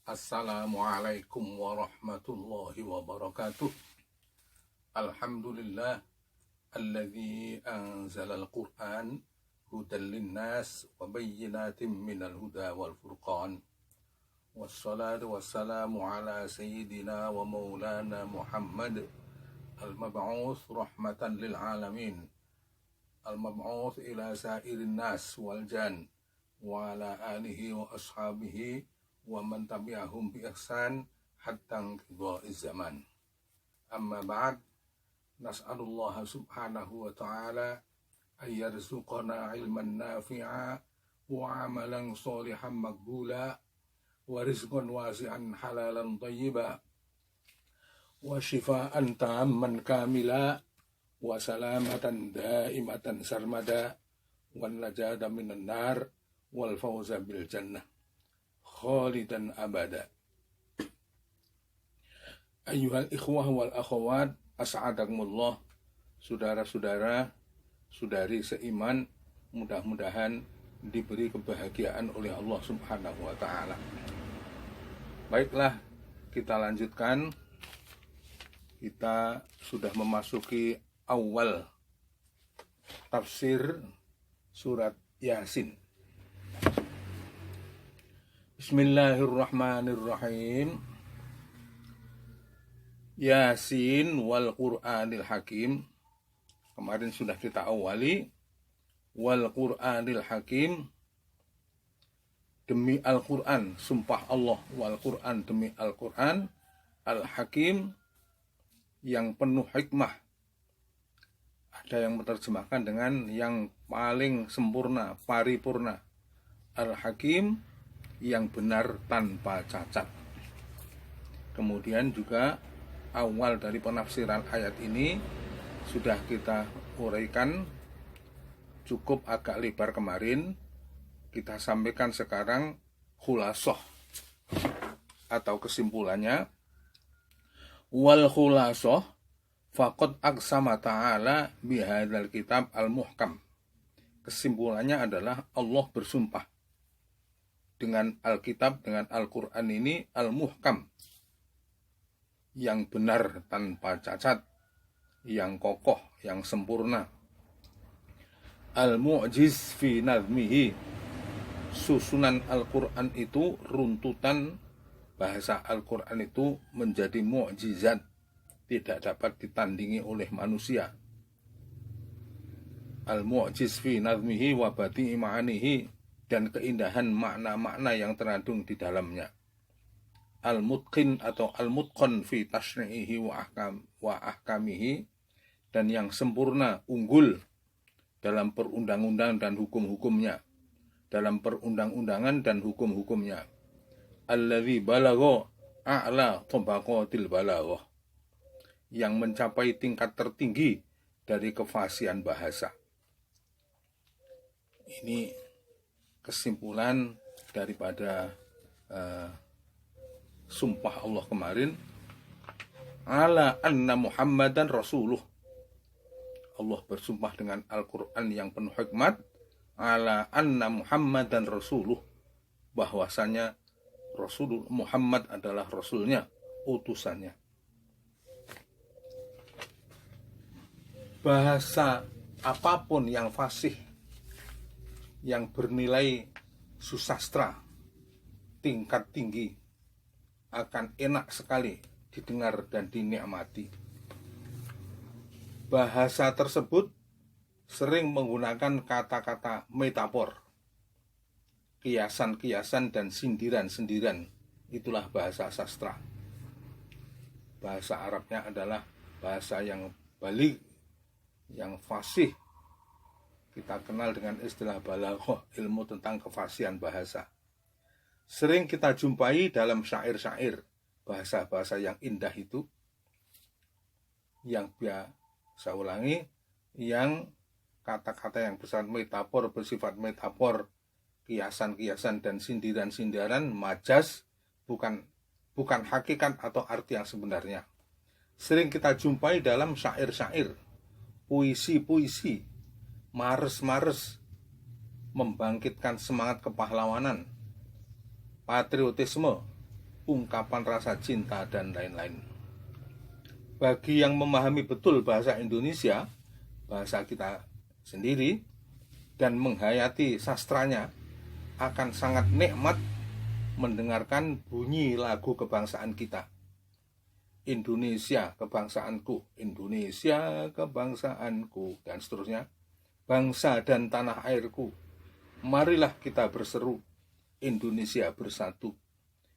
Assalamualaikum warahmatullahi wabarakatuh. Alhamdulillah alladzi anzala al-Qur'an hudan linnas wa bayyinatin minal huda wal furqan. Wassalatu wassalamu ala sayyidina wa maulana Muhammad al-mab'uts rahmatan lil alamin, al-mab'uts ila sairin nas wal jan wa ala alihi wa ashabihi wa man tabi'ahum bi ihsan hatta qidha'iz zaman. Amma ba'd, nas'alullah subhanahu wa ta'ala ay yarzuqana ilman nafi'a wa amalan sholihan maqbula wa rizqan wasi'an halalan thayyiba wa shifaan ta'amman kamila wa salamatan daimatan sarmada wan najata minan nar wal fawza bil jannah khalidan abada. Ayyuhal ikhwah wal akhwat, as'adakumullah. Saudara-saudara, saudari seiman, mudah-mudahan diberi kebahagiaan oleh Allah Subhanahu wa taala. Baiklah, kita lanjutkan. Kita sudah memasuki awal tafsir surat Yasin. Bismillahirrahmanirrahim. Yasin wal Qur'anil Hakim. Kemarin sudah kita awali. Wal Qur'anil Hakim. Demi Al-Quran, sumpah Allah. Wal Qur'an, demi Al-Quran. Al-Hakim, yang penuh hikmah. Ada yang menerjemahkan dengan yang paling sempurna, paripurna. Al-Hakim, yang benar tanpa cacat. Kemudian juga awal dari penafsiran ayat ini sudah kita uraikan cukup agak lebar kemarin. Kita sampaikan sekarang khulasoh atau kesimpulannya. Wal khulasoh faqad aqsama ta'ala bihadzal kitab al-muhkam. Kesimpulannya adalah Allah bersumpah dengan Alkitab, dengan Al-Quran ini al-muhkam, yang benar tanpa cacat, yang kokoh, yang sempurna. Al-mu'jiz fi nazmihi, susunan Al-Quran itu, runtutan bahasa Al-Quran itu menjadi mu'jizat, tidak dapat ditandingi oleh manusia. Al-mu'jiz fi nazmihi wa badi'i ma'anihi, dan keindahan makna-makna yang terkandung di dalamnya. Al-mutqin atau al-mutqan fi tashri'ihi wa ahkamihi, dan yang sempurna, unggul dalam perundang-undang dan hukum-hukumnya, dalam perundang-undangan dan hukum-hukumnya. Alladzi balagha a'la tabaqatil balaghah, yang mencapai tingkat tertinggi dari kefasihan bahasa. Ini kesimpulan daripada sumpah Allah kemarin. Ala anna Muhammadan Rasuluh, Allah bersumpah dengan Al-Quran yang penuh hikmat. Ala anna Muhammadan Rasuluh, bahwasanya Rasul Muhammad adalah Rasulnya, utusannya. Bahasa apapun yang fasih, yang bernilai susastra tingkat tinggi, akan enak sekali didengar dan dinikmati. Bahasa tersebut sering menggunakan kata-kata metafor, kiasan-kiasan dan sindiran-sindiran. Itulah bahasa sastra. Bahasa Arabnya adalah bahasa yang baligh, yang fasih. Kita kenal dengan istilah balaghah, ilmu tentang kefasihan bahasa. Sering kita jumpai dalam syair-syair, bahasa-bahasa yang indah itu, yang saya ulangi, yang kata-kata yang bersifat metafor, kiasan-kiasan dan sindiran-sindiran, majas, bukan hakikat atau arti yang sebenarnya. Sering kita jumpai dalam syair-syair, puisi-puisi, mares-mares, membangkitkan semangat kepahlawanan, patriotisme, ungkapan rasa cinta, dan lain-lain. Bagi yang memahami betul bahasa Indonesia, bahasa kita sendiri, dan menghayati sastranya, akan sangat nikmat mendengarkan bunyi lagu kebangsaan kita. Indonesia kebangsaanku, Indonesia kebangsaanku, dan seterusnya. Bangsa dan tanah airku, marilah kita berseru, Indonesia bersatu.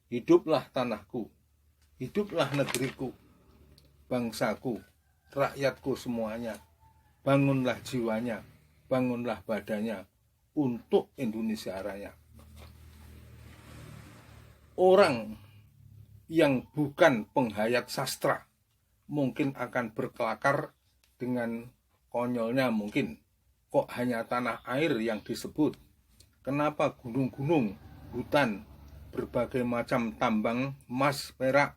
Hiduplah tanahku, hiduplah negeriku, bangsaku, rakyatku semuanya. Bangunlah jiwanya, bangunlah badannya untuk Indonesia Raya. Orang yang bukan penghayat sastra mungkin akan berkelakar dengan konyolnya mungkin. Kok hanya tanah air yang disebut? Kenapa gunung-gunung, hutan, berbagai macam tambang emas, perak,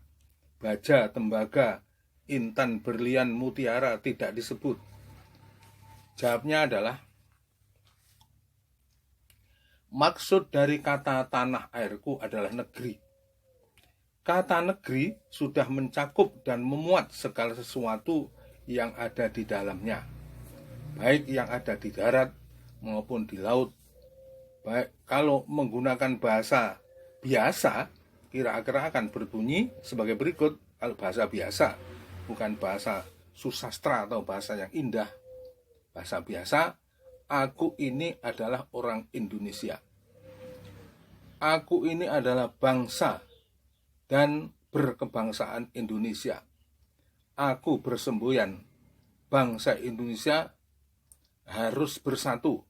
baja, tembaga, intan, berlian, mutiara tidak disebut? Jawabnya adalah, maksud dari kata tanah airku adalah negeri. Kata negeri sudah mencakup dan memuat segala sesuatu yang ada di dalamnya, baik yang ada di darat maupun di laut. Baik, kalau menggunakan bahasa biasa, kira-kira akan berbunyi sebagai berikut. Kalau bahasa biasa, bukan bahasa susastra atau bahasa yang indah. Bahasa biasa, aku ini adalah orang Indonesia. Aku ini adalah bangsa dan berkebangsaan Indonesia. Aku bersemboyan, bangsa Indonesia harus bersatu,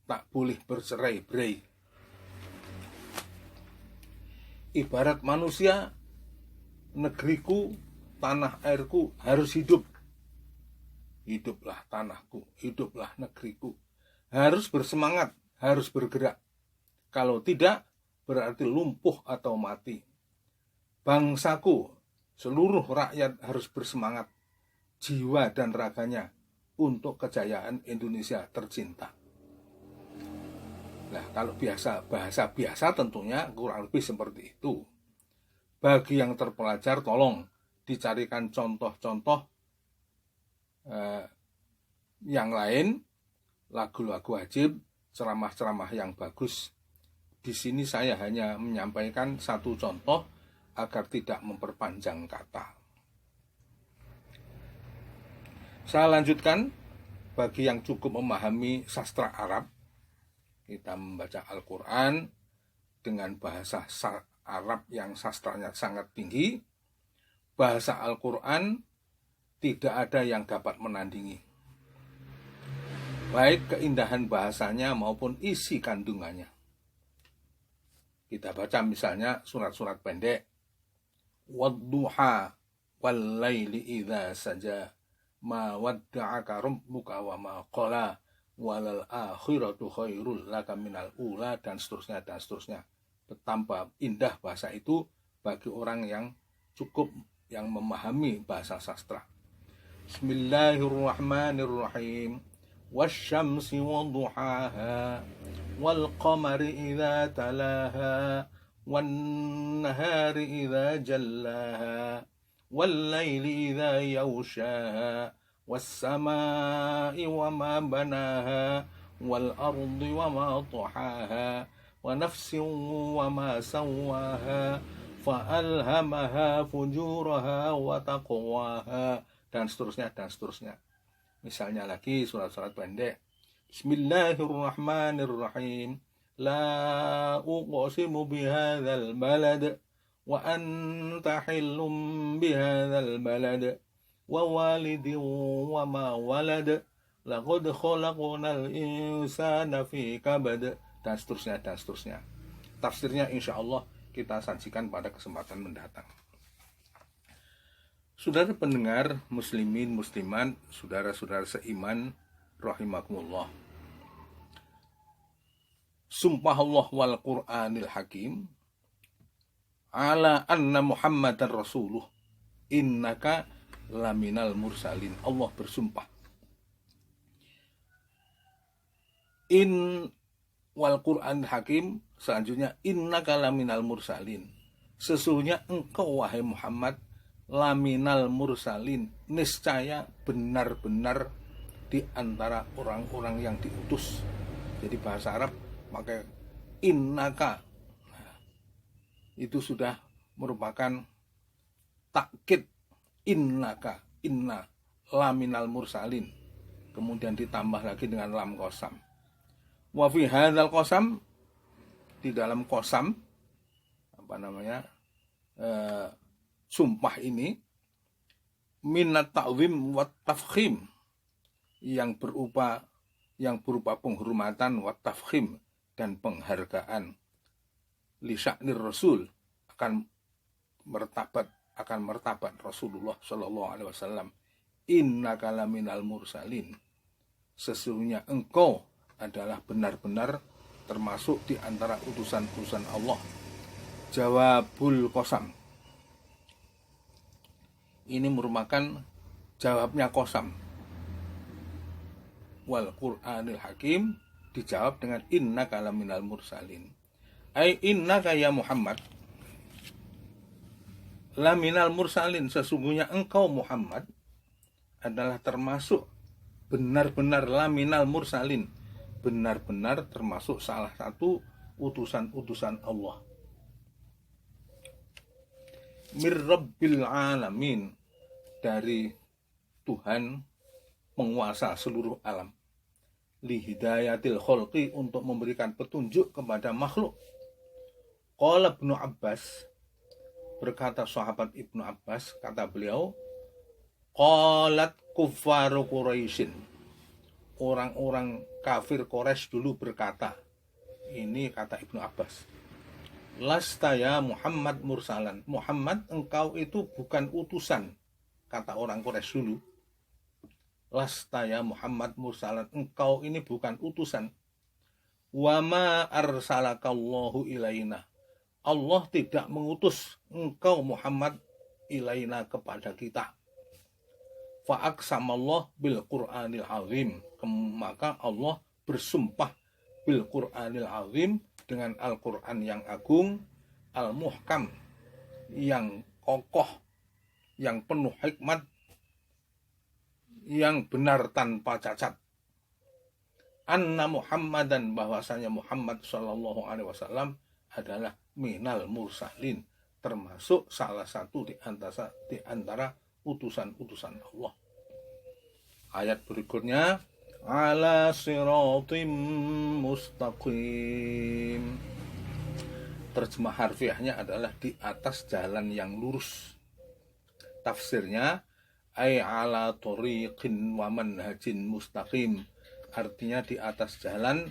tak boleh bercerai-berai. Ibarat manusia, negeriku, tanah airku harus hidup. Hiduplah tanahku, hiduplah negeriku. Harus bersemangat, harus bergerak. Kalau tidak, berarti lumpuh atau mati. Bangsaku, seluruh rakyat harus bersemangat, jiwa dan raganya, untuk kejayaan Indonesia tercinta. Nah, kalau bahasa biasa tentunya kurang lebih seperti itu. Bagi yang terpelajar, tolong dicarikan contoh-contoh yang lain, lagu-lagu wajib, ceramah-ceramah yang bagus. Di sini saya hanya menyampaikan satu contoh agar tidak memperpanjang kata. Saya lanjutkan, bagi yang cukup memahami sastra Arab, kita membaca Al-Quran dengan bahasa Arab yang sastranya sangat tinggi. Bahasa Al-Quran tidak ada yang dapat menandingi, baik keindahan bahasanya maupun isi kandungannya. Kita baca misalnya surat-surat pendek. Wadduha wal laili idza saja, ma wadda'aka rabbuka wa ma qala, walal akhiratu khairul laka minal ula, dan seterusnya dan seterusnya. Betapa indah bahasa itu bagi orang yang cukup yang memahami bahasa sastra. Bismillahirrahmanirrahim. Wasyamsi wadduhaha wal qamari idza talaha wan nahari idza jallaha wal laili idza yaghshaha was samai wama banaha wal ardi wama tahaha wa nafsin wama sawaha fa alhamaha fujuraha wa taqwaha, dan seterusnya dan seterusnya. Misalnya lagi surat-surat pendek. Bismillahirrahmanirrahim. La uqsimu bihadzal balad wa anta hillum bihadzal balad wa walidin wa ma walad laqad khalaqnal insana fi kabad, dan seterusnya dan seterusnya. Tafsirnya insyaallah kita sajikan pada kesempatan mendatang. Saudara pendengar, muslimin, muslimat, saudara-saudara seiman, rahimakumullah. Sumpah Allah wal Qur'anil Hakim, ala anna Muhammadan Rasuluh, innaka laminal mursalin. Allah bersumpah. In wal Qur'anil Hakim, selanjutnya innaka laminal mursalin. sesungguhnya engkau wahai Muhammad laminal mursalin, niscaya benar-benar di antara orang-orang yang diutus. Jadi bahasa Arab pakai innaka, itu sudah merupakan takkid. Innaka, inna laminal mursalin, kemudian ditambah lagi dengan lam qasam. Wa fi hadzal qasam, di dalam qasam sumpah ini, minat ta'zim wa tafkhim, yang berupa penghormatan wa tafkhim dan penghargaan li sya'nir rasul, akan martabat Rasulullah sallallahu alaihi wasallam. Innaka laminal mursalin, sesungguhnya engkau adalah benar-benar termasuk di antara utusan-utusan Allah. Jawabul qasam, ini merupakan jawabnya qasam. Wal Qur'anil Hakim dijawab dengan innaka laminal mursalin. Ai innaka ya Muhammad laminal mursalin, sesungguhnya engkau Muhammad adalah termasuk benar-benar laminal mursalin, benar-benar termasuk salah satu utusan-utusan Allah. Mir Rabbil Alamin, dari Tuhan penguasa seluruh alam. Li hidayatil khalqi, untuk memberikan petunjuk kepada makhluk. Qala Ibnu Abbas, berkata sahabat Ibnu Abbas, kata beliau, qalat kuffaru Quraisyin, orang-orang kafir Quraisy dulu berkata, ini kata Ibnu Abbas, lasta ya Muhammad mursalan, Muhammad engkau itu bukan utusan, kata orang Quraisy dulu. Lasta ya Muhammad mursalan, engkau ini bukan utusan. Wa ma arsalakallahu ilaina, Allah tidak mengutus engkau Muhammad ilaina, kepada kita. Fa'aqsamallah bil Qur'anil azim, maka Allah bersumpah bil Qur'anil azim, dengan Al-Quran yang agung, al-muhkam, yang kokoh, yang penuh hikmat, yang benar tanpa cacat. Anna Muhammadan, bahwasanya Muhammad sallallahu alaihi wasallam adalah minal mursalin, termasuk salah satu di antara utusan-utusan Allah. Ayat berikutnya, ala siratim mustaqim. Terjemah harfiahnya adalah di atas jalan yang lurus. Tafsirnya ay ala tariqin wa manhajin mustaqim, artinya di atas jalan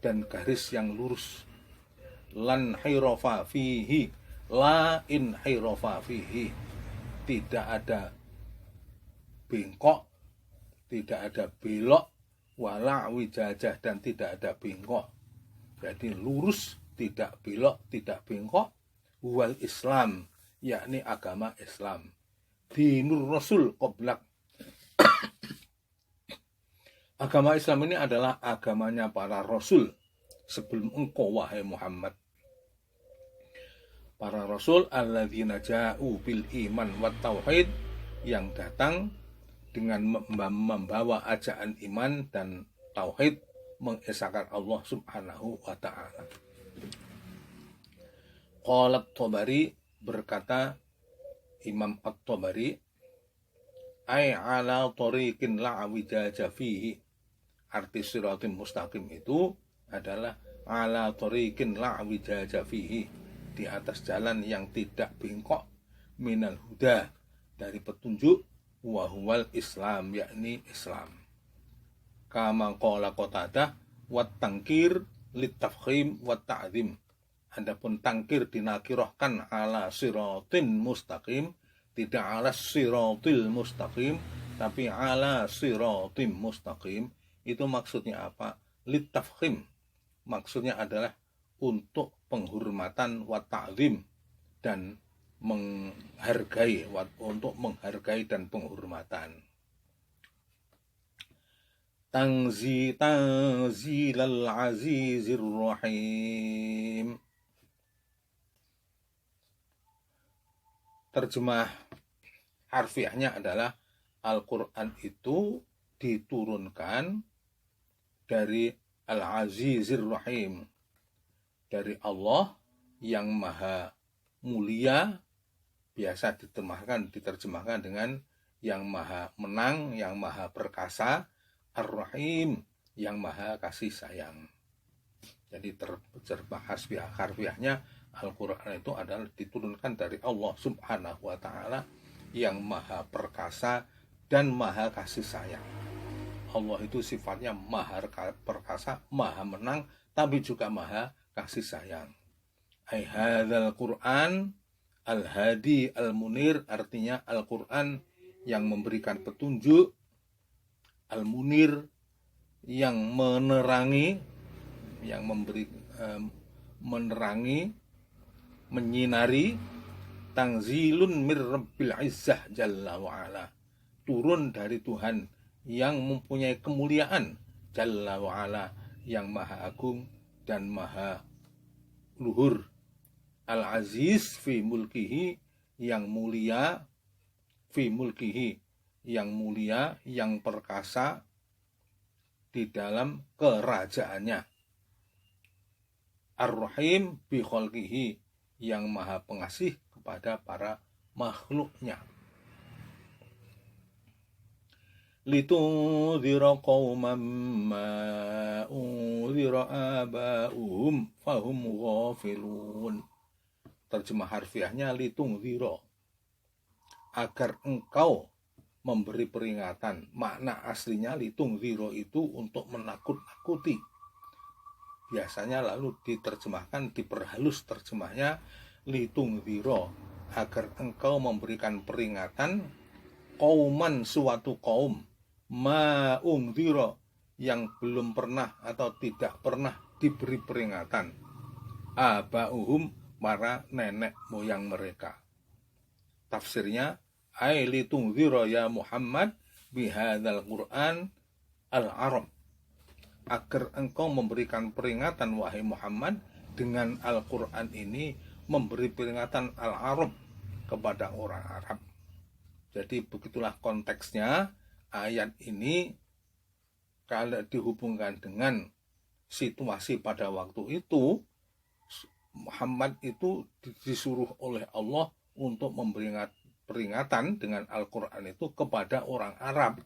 dan garis yang lurus. Lan hirafa fihi, la in hirafa fihi, tidak ada bengkok, tidak ada belok, wala wijajah, dan tidak ada bengkok. Jadi lurus, tidak belok, tidak bengkok. Wal Islam, yakni agama Islam. Dinur Rasul qoblak, agama Islam ini adalah agamanya para Rasul sebelum engkau wahai Muhammad. Para Rasul alladzina ja'u bil iman wat tauhid, yang datang dengan membawa ajakan iman dan tauhid, mengesahkan Allah subhanahu wa ta'ala. Qala At-Tabari, berkata Imam At-Tabari, ay ala tariqin la wijaja fihi, arti siratim mustaqim itu adalah ala tariqin la wijaja fihi, di atas jalan yang tidak bengkok, minal huda, dari petunjuk, wa huwal Islam, yakni Islam. Kama qala Qatadah, wat tangkir lit tafkhim wat ta'zim. Adapun tangkir dinakirahkan ala siratin mustaqim, tidak ala siratil mustaqim, tapi ala siratim mustaqim. Itu maksudnya apa? Lit tafkhim, maksudnya adalah untuk penghormatan wa ta'zim, dan menghargai, untuk menghargai dan penghormatan. Tanzilal azizir rahim, terjemah harfiahnya adalah Al-Quran itu diturunkan dari Al-Azizir Rahim, dari Allah yang maha mulia, biasa diterjemahkan dengan yang maha menang, yang maha perkasa, Ar-Rahim, yang maha kasih sayang. Jadi terjemah harfiahnya Al-Quran itu adalah diturunkan dari Allah Subhanahu wa Ta'ala yang maha perkasa dan maha kasih sayang. Allah itu sifatnya maha perkasa, maha menang, tapi juga maha kasih sayang. Ai hadzal Quran al-hadi al-munir, artinya Al-Quran yang memberikan petunjuk, al-munir yang menerangi, yang menerangi, menyinari, tanzilun mir rabbil izzah jalla wa'ala, turun dari Tuhan yang mempunyai kemuliaan, jalla wa'ala, yang maha agung dan maha luhur, al-aziz fi mulkihi, yang mulia, fi mulkihi, yang mulia, yang perkasa di dalam kerajaannya, ar-rahim bi khalqihi, yang maha pengasih kepada para makhluknya. Litunzira qauman ma unzira aba'uhum fahum ghafilun. Terjemah harfiahnya litunzira, agar engkau memberi peringatan. Makna aslinya litunzira itu untuk menakut-nakuti. Biasanya lalu diterjemahkan, diperhalus terjemahnya litunzira, agar engkau memberikan peringatan qauman, suatu kaum, ma unzira, yang belum pernah atau tidak pernah diberi peringatan, aba'uhum, para nenek moyang mereka. Tafsirnya ai litunzira ya Muhammad bihadzal Quran al-Arab, agar engkau memberikan peringatan wahai Muhammad dengan Al-Quran ini, memberi peringatan al-Arab kepada orang Arab. Jadi begitulah konteksnya ayat ini. Kalau dihubungkan dengan situasi pada waktu itu, Muhammad itu disuruh oleh Allah untuk memberi peringatan dengan Al-Quran itu kepada orang Arab.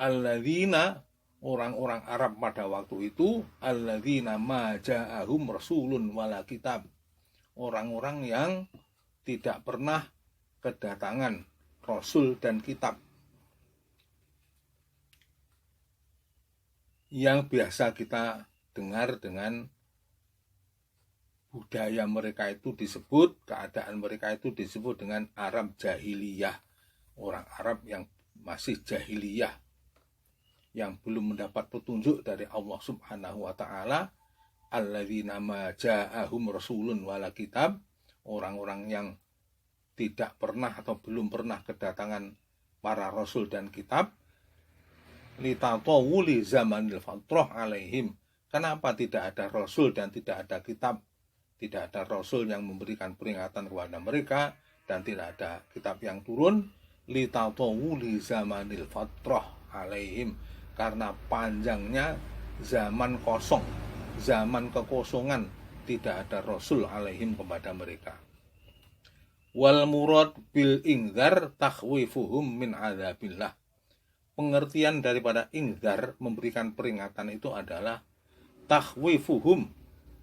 Alladzina, orang-orang Arab pada waktu itu, alladzina ma ja'ahum rasulun wala kitab, orang-orang yang tidak pernah kedatangan rasul dan kitab, yang biasa kita dengar dengan budaya mereka itu disebut, keadaan mereka itu disebut dengan Arab jahiliyah, orang Arab yang masih jahiliyah, yang belum mendapat petunjuk dari Allah Subhanahu wa Ta'ala. Alladzina ma ja'ahum rasulun wala kitab, orang-orang yang tidak pernah atau belum pernah kedatangan para rasul dan kitab. Litatawuli zamanil fatrah alaihim, kenapa tidak ada rasul dan tidak ada kitab, tidak ada rasul yang memberikan peringatan kepada mereka dan tidak ada kitab yang turun. Litatawuli zamanil fatrah alaihim, karena panjangnya zaman kosong, zaman kekosongan, tidak ada rasul alaihim kepada mereka. Wal murad bil ingzar takhwifuhum min adzabillah. Pengertian daripada ingzar, memberikan peringatan, itu adalah takhwifuhum,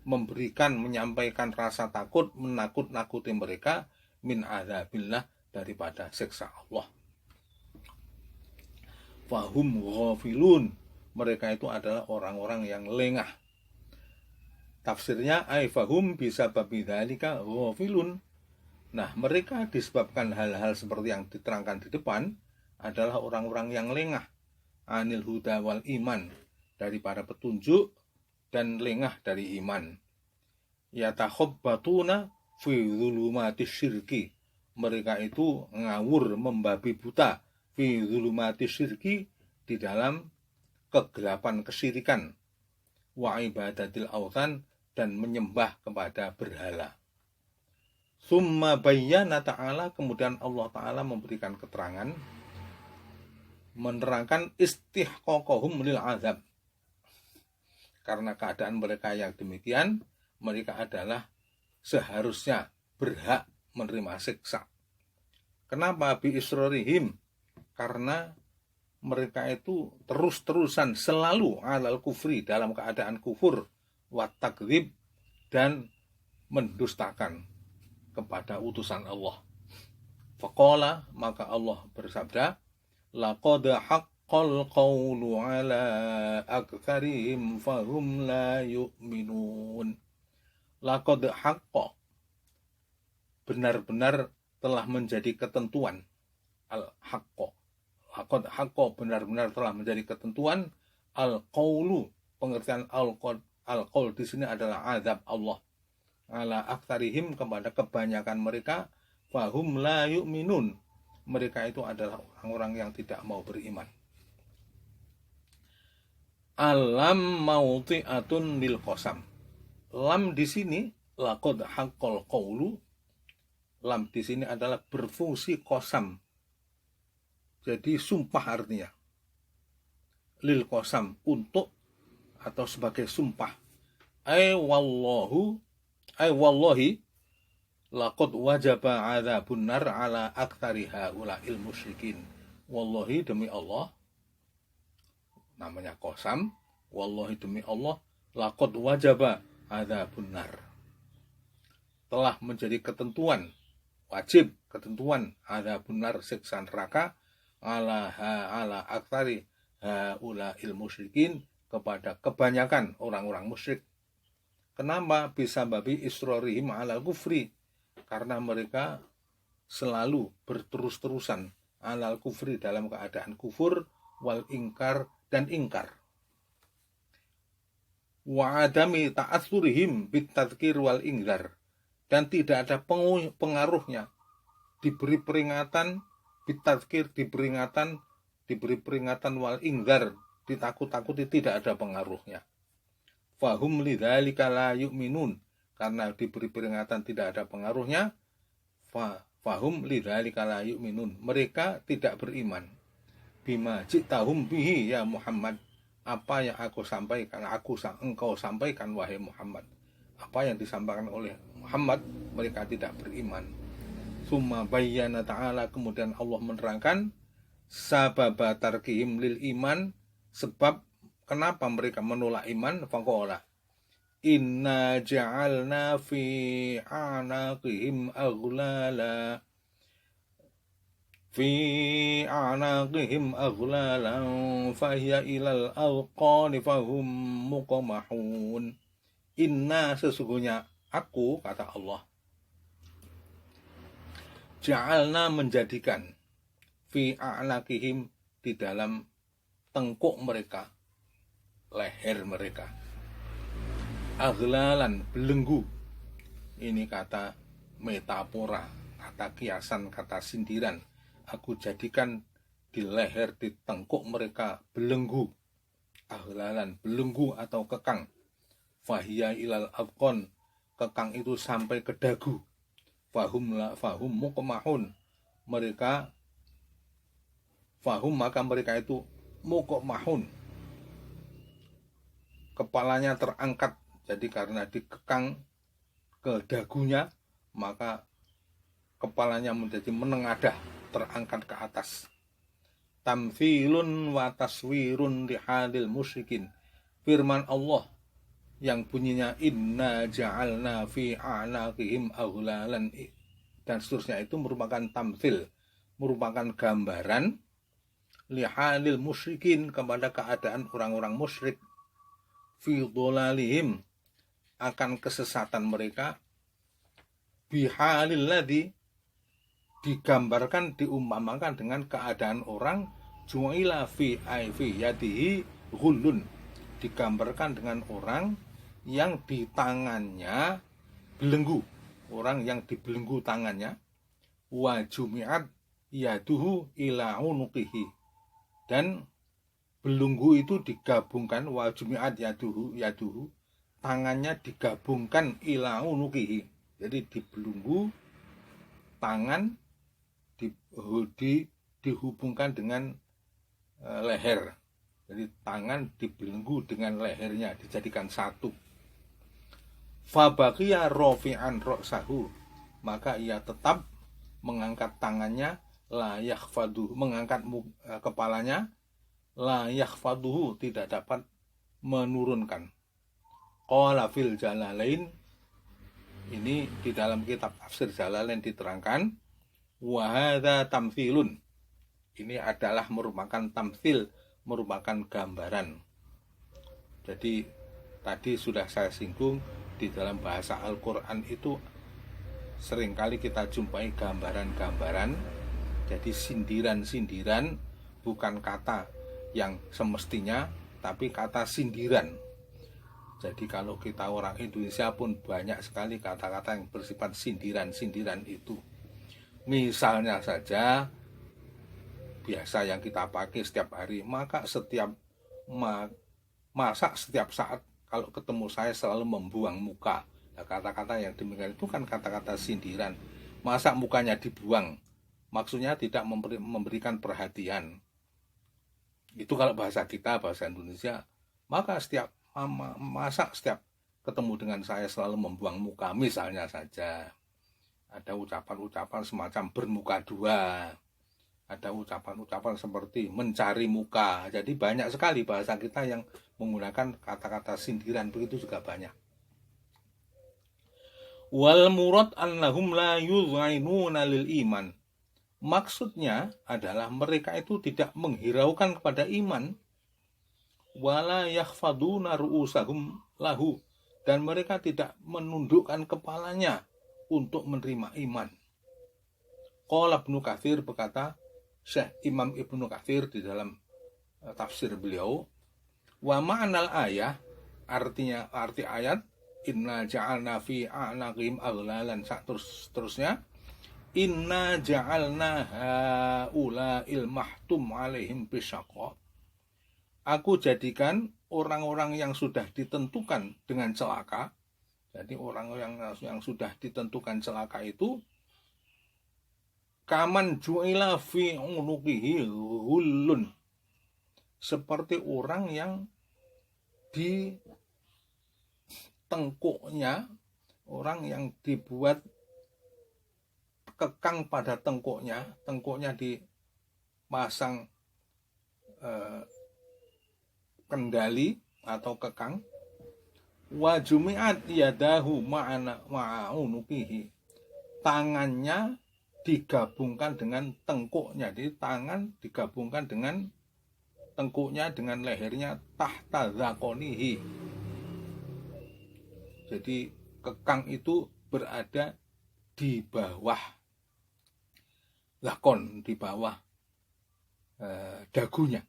memberikan, menyampaikan rasa takut, menakut-nakuti mereka, min adzabillah, daripada siksa Allah. Fahum ghafilun, mereka itu adalah orang-orang yang lengah. Tafsirnya ai fahum bisa babidzalika ghafilun. Nah, mereka disebabkan hal-hal seperti yang diterangkan di depan adalah orang-orang yang lengah anil huda wal iman, daripada petunjuk, dan lengah dari iman. Yatakhabbatuna fi dzulumatis syirki, mereka itu ngawur, membabi buta, fi dzulumatis syirki, di dalam kegelapan kesyirikan, wa ibadatil authan, dan menyembah kepada berhala. Tsumma bayyana ta'ala, kemudian Allah Ta'ala memberikan keterangan, menerangkan istihqaqahum lil azab. Karena keadaan mereka yang demikian, mereka adalah seharusnya berhak menerima siksa. Kenapa bi israrihim? Karena mereka itu terus-terusan selalu alal kufri, dalam keadaan kufur, wa takdzib, dan mendustakan kepada utusan Allah. Faqala, maka Allah bersabda, laqad haqqal qawlu ala aktsarihim fahum la yu'minun. Laqad haqqa, benar-benar telah menjadi ketentuan, al-haqqa. Laqad haqqa, benar-benar telah menjadi ketentuan, al-qawlu, pengertian al-qawl di sini adalah azab Allah, ala aktsarihim, kepada kebanyakan mereka, fahum la yu'minun, mereka itu adalah orang-orang yang tidak mau beriman. Alam mauti'atun lil qasam. Lam di sini laqad haqqal qawlu. Lam di sini adalah berfungsi qasam. Jadi sumpah artinya. Lil qasam, untuk atau sebagai sumpah. Wallahi laqad wajaba adzabun nar ala aktsari haula'il musyrikin. Wallahi, demi Allah, namanya qasam, wallahi demi Allah, laqad wajaba adzabun nar, telah menjadi ketentuan, wajib ketentuan, adzabun nar, siksa neraka, ala aktsari haula'il musyrikin, kepada kebanyakan orang-orang musyrik. Kenapa? Bisa babi israrihim ala kufri, karena mereka selalu berterus-terusan alal kufri, dalam keadaan kufur, wal ingkar, dan ingkar. Wa adami ta'atsurihim bitadzkir wal ingzar, dan tidak ada pengaruhnya, diberi peringatan, bitadzkir, diberi peringatan, wal ingzar, ditakut-takuti, tidak ada pengaruhnya. Fahum lidzalika la yu'minun, karena diberi peringatan tidak ada pengaruhnya. Fahum lidzalika la yu'minun, mereka tidak beriman. Bima ji'tahum bihi ya Muhammad, apa yang engkau sampaikan wahai Muhammad, apa yang disampaikan oleh Muhammad, mereka tidak beriman. Summa bayyana ta'ala, kemudian Allah menerangkan sababa tarkihim lil iman, sebab kenapa mereka menolak iman. Faqala inna ja'alna fi a'naqihim aghlalan fahiya ilal alqani fahum muqamahun. Inna, sesungguhnya aku, kata Allah, ja'alna, menjadikan, fi a'naqihim, di dalam tengkuk mereka, leher mereka, aghlalan, belenggu. Ini kata metafora, kata kiasan, kata sindiran. Aku jadikan di leher, di tengkuk mereka belenggu, aghlalan, belenggu atau kekang. Fahiya ilal afqon, kekang itu sampai ke dagu. Fahum muqmahun, mereka, fahum, maka mereka itu muqmahun, kepalanya terangkat. Jadi karena dikekang ke dagunya, maka kepalanya menjadi menengadah, terangkat ke atas. Tamthilun wa taswirun lihadil musyrikin, firman Allah yang bunyinya inna ja'alna fi a'naqihim aghlalan, dan seterusnya, itu merupakan tamthil, merupakan gambaran lihadil musyrikin, kepada keadaan orang-orang musyrik, fi dhalalihim, akan kesesatan mereka, bihalil ladzi, digambarkan, diumpamakan dengan keadaan orang, ju'ila fi yadihi ghullun, digambarkan dengan orang yang di tangannya belenggu, orang yang dibelenggu tangannya, wa jumi'at yaduhu ila unuqihi, dan belenggu itu digabungkan, wa jumi'at yaduhu, tangannya digabungkan, ila unuqihi, jadi dibelenggu tangan dihubungkan dengan leher. Jadi tangan dibelenggu dengan lehernya, dijadikan satu. Fabaqiya rafi'an ra'sahu, maka ia tetap mengangkat tangannya, la yakhfaduhu, mengangkat kepalanya, la yakhfaduhu, tidak dapat menurunkan. Qala fil Jalalain, ini di dalam kitab tafsir Jalalain diterangkan, wa hadza tamtsilun, ini adalah merupakan tamtsil, merupakan gambaran. Jadi tadi sudah saya singgung, di dalam bahasa Al-Quran itu seringkali kita jumpai gambaran-gambaran. Jadi sindiran-sindiran, bukan kata yang semestinya, tapi kata sindiran. Jadi kalau kita orang Indonesia pun banyak sekali kata-kata yang bersifat sindiran-sindiran itu. Misalnya saja, biasa yang kita pakai setiap hari, maka setiap saat kalau ketemu saya selalu membuang muka. Nah, kata-kata yang demikian itu kan kata-kata sindiran. Masa mukanya dibuang, maksudnya tidak memberikan perhatian. Itu kalau bahasa kita, bahasa Indonesia. Maka masa setiap ketemu dengan saya selalu membuang muka, misalnya saja. Ada ucapan-ucapan semacam bermuka dua, ada ucapan-ucapan seperti mencari muka. Jadi banyak sekali bahasa kita yang menggunakan kata-kata sindiran, begitu juga banyak. Wal murad annahum la yuz'inuna lil iman, maksudnya adalah mereka itu tidak menghiraukan kepada iman. Wala yakhfaduna ru'usahum lahu, dan mereka tidak menundukkan kepalanya untuk menerima iman. Qala Ibnu Katsir, berkata Syekh Imam Ibnu Katsir di dalam tafsir beliau, wa ma'nal ayah, arti ayat, inna ja'alna fi a'naqihim aghlalan, terusnya inna ja'alna haula'il mahtum alaihim bisyaqa, aku jadikan orang-orang yang sudah ditentukan dengan celaka. Jadi orang-orang yang sudah ditentukan celaka itu, kaman ju'ila fi unuqihi hullun, seperti orang yang di tengkuknya, orang yang dibuat kekang pada tengkuknya dipasang kendali atau kekang. Wa jumi'at yadahu ma'unukihi, tangannya digabungkan dengan tengkuknya. Jadi tangan digabungkan dengan tengkuknya, dengan lehernya, tahta zakonihi. Jadi kekang itu berada di bawah zakon, di bawah dagunya.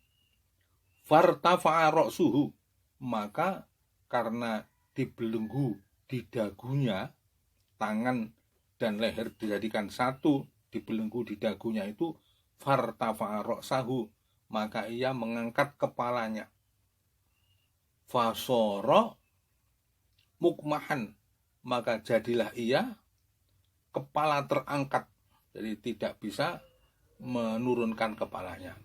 Fartafa'a ra'suhu, maka karena dibelenggu di dagunya, tangan dan leher dijadikan satu, dibelenggu di dagunya itu, fartafa'a ra'sahu, maka ia mengangkat kepalanya. Fasara mukmahan, maka jadilah ia kepala terangkat, jadi tidak bisa menurunkan kepalanya.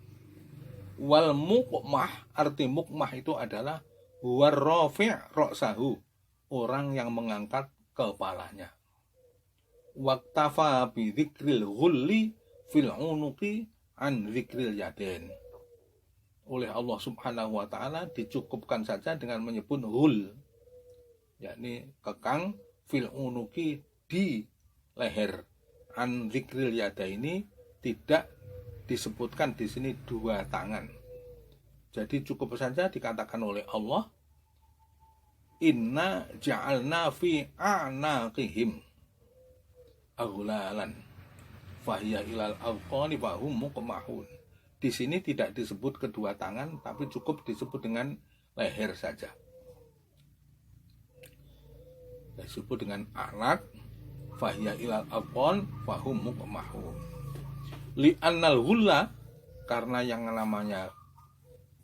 Wal mukmah, arti mukmah itu adalah warrafi' ra'sahu, orang yang mengangkat kepalanya. Waqtafa bi dzikril ghulli fil unuqi an dzikril yadain. Oleh Allah Subhanahu wa taala dicukupkan saja dengan menyebut ghul, yakni kekang, fil unuqi, di leher, an dzikril yadaini, tidak disebutkan di sini dua tangan. Jadi cukup saja dikatakan oleh Allah, inna ja'alna fi a'naqihim aghlalan fahiya ilal awqani fahum muqmahun. Di sini tidak disebut kedua tangan, tapi cukup disebut dengan leher saja. Disebut dengan a'naq, fahiya ilal awqan fahum muqmahun. Li'annal ghulla, karena yang namanya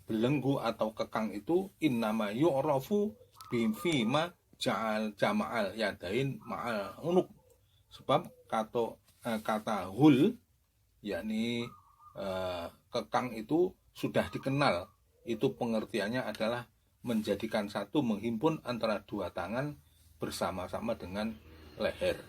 belenggu atau kekang itu, innama yu'rafu bifima jama'al yadain ma'al unuk, sebab kata hul, yakni kekang itu sudah dikenal. Itu pengertiannya adalah menjadikan satu, menghimpun antara dua tangan bersama-sama dengan leher.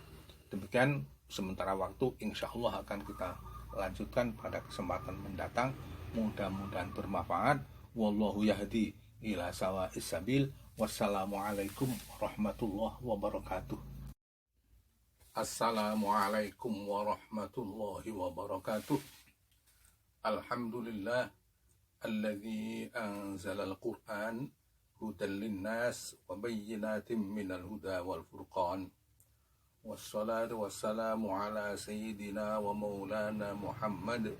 Demikian sementara waktu, insya Allah akan kita lanjutkan pada kesempatan mendatang. Mudah-mudahan bermanfaat. Wallahu yahdi ila sawa'is sabil. Wassalamualaikum warahmatullahi wabarakatuh. Assalamualaikum warahmatullahi wabarakatuh. Alhamdulillah alladzi anzalal Qur'an hudan linnas wa bayyinatin minal huda wal furqan. Wassalatu wassalamu ala sayyidina wa maulana Muhammad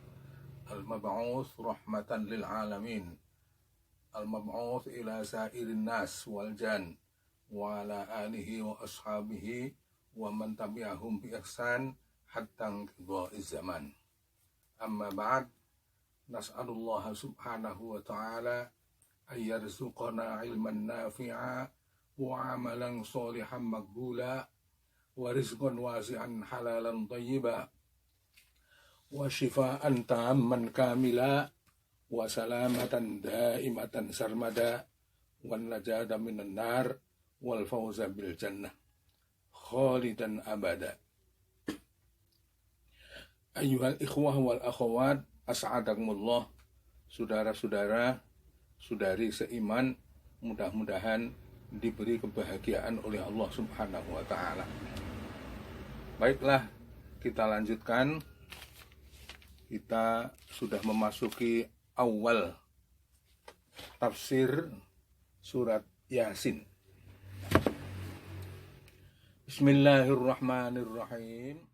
al-mab'uts rahmatan lil alamin, al-mab'uts ila sairin nas wal jan, wa ala alihi wa ashabihi wa man tabi'ahum bi ihsan hatta qidha'iz zaman. Amma ba'd, nas'alullah subhanahu wa ta'ala ay yarzuqana ilman nafi'a wa amalan sholihan maqbula wa rizqan wasi'an halalan thayyiba wa shifaan tamman kamila wa salamatan daimatan sarmada wan najata minan nar wal fawza bil jannah khalidan abada. Ayyuhal ikhwah wal akhwat, as'adakumullah. Saudara-saudara, saudari seiman, mudah-mudahan diberi kebahagiaan oleh Allah Subhanahu wa ta'ala. Baiklah, kita lanjutkan. Kita sudah memasuki awal tafsir surat Yasin. Bismillahirrahmanirrahim.